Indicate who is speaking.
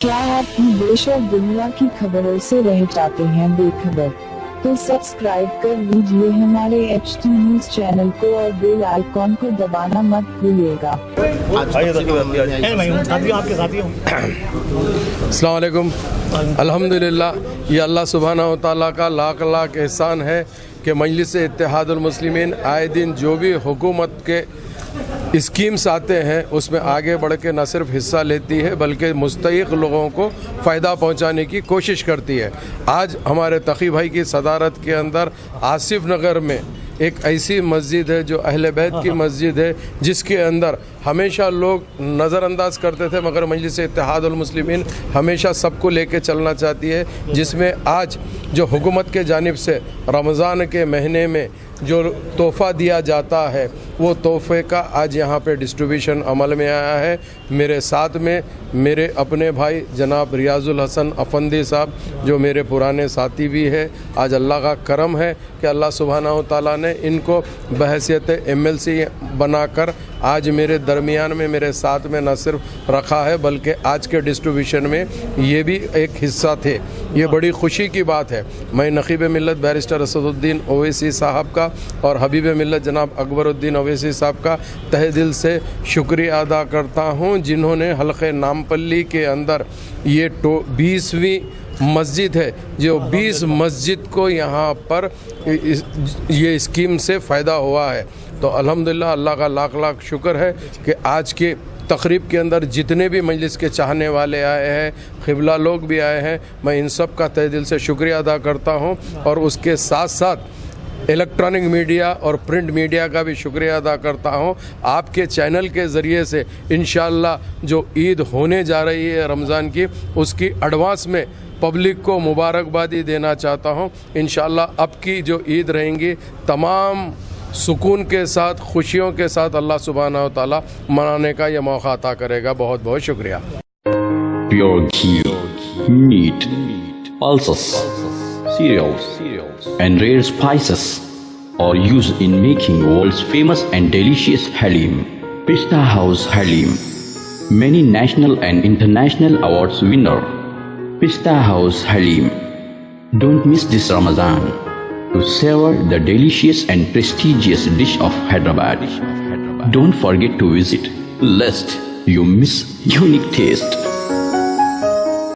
Speaker 1: क्या आप देश और दुनिया की खबरों से रह जाते हैं बेखबर? तो सब्सक्राइब कर लीजिए हमारे HT न्यूज चैनल को और बेल आइकॉन को दबाना मत भूलिएगा।
Speaker 2: अस्सलाम वालेकुम। अल्हम्दुलिल्लाह, ये अल्लाह सुब्हानहू व तआला का लाख लाख एहसान है कि मजलिस इत्तेहादुल मुस्लिमीन आए दिन जो भी हुकूमत के स्कीम्स आते हैं उसमें आगे बढ़ के न सिर्फ हिस्सा लेती है बल्कि मुस्तहिक लोगों को फ़ायदा पहुंचाने की कोशिश करती है। आज हमारे तक़ी भाई की सदारत के अंदर आसिफ नगर में एक ऐसी मस्जिद है जो अहले बैत की मस्जिद है, जिसके अंदर हमेशा लोग नज़रअंदाज करते थे मगर मजलिस इत्तेहादुल मुस्लिमीन हमेशा सबको लेके चलना चाहती है, जिसमें आज जो हुकूमत के जानिब से रमज़ान के महीने में जो तोहफ़ा दिया जाता है वो तोहफ़े का आज यहाँ पे डिस्ट्रीब्यूशन अमल में आया है। मेरे साथ में मेरे अपने भाई जनाब रियाजुल हसन अफंदी साहब जो मेरे पुराने साथी भी है। आज अल्लाह का करम है कि अल्लाह सुब्हानहू तआला ने इनको बहैसियत MLC बनाकर आज मेरे दरमियान में मेरे साथ में न सिर्फ रखा है बल्कि आज के डिस्ट्रीब्यूशन में ये भी एक हिस्सा थे। ये बड़ी खुशी की बात है। मैं नक़ीब मिल्लत बैरिस्टर असदुद्दीन ओवैसी साहब का और हबीब मिल्लत जनाब अकबरुद्दीन ओवैसी साहब का तहे दिल से शुक्रिया अदा करता हूँ, जिन्होंने हल्क़े नामपल्ली के अंदर ये 20वीं मस्जिद है जो 20 मस्जिद को यहाँ पर ये स्कीम से फ़ायदा हुआ है। तो अल्हम्दुलिल्लाह अल्लाह का लाख लाख शुक्र है कि आज के तकरीब के अंदर जितने भी मजलिस के चाहने वाले आए हैं, क़िबला लोग भी आए हैं, मैं इन सब का तहे दिल से शुक्रिया अदा करता हूँ। और उसके साथ साथ इलेक्ट्रॉनिक मीडिया और प्रिंट मीडिया का भी शुक्रिया अदा करता हूँ। आपके चैनल के ज़रिए से इंशाअल्लाह जो ईद होने जा रही है रमज़ान की, उसकी एडवांस में पब्लिक को मुबारकबादी देना चाहता हूँ। इंशाअल्लाह अब की जो ईद रहेंगी तमाम सुकून के साथ, खुशियों के साथ अल्लाह सुब्हानहू तआला मनाने का यह मौका अता करेगा। बहुत बहुत शुक्रिया।
Speaker 3: Pure ghee, meat, pulses, cereals, and rare spices are used in making world's famous and delicious halim. Pista House Halim, many national and international awards winner. Pista House Halim. Don't miss this Ramadan to savor the delicious and prestigious dish of Hyderabad. Don't forget to visit, lest you miss unique taste.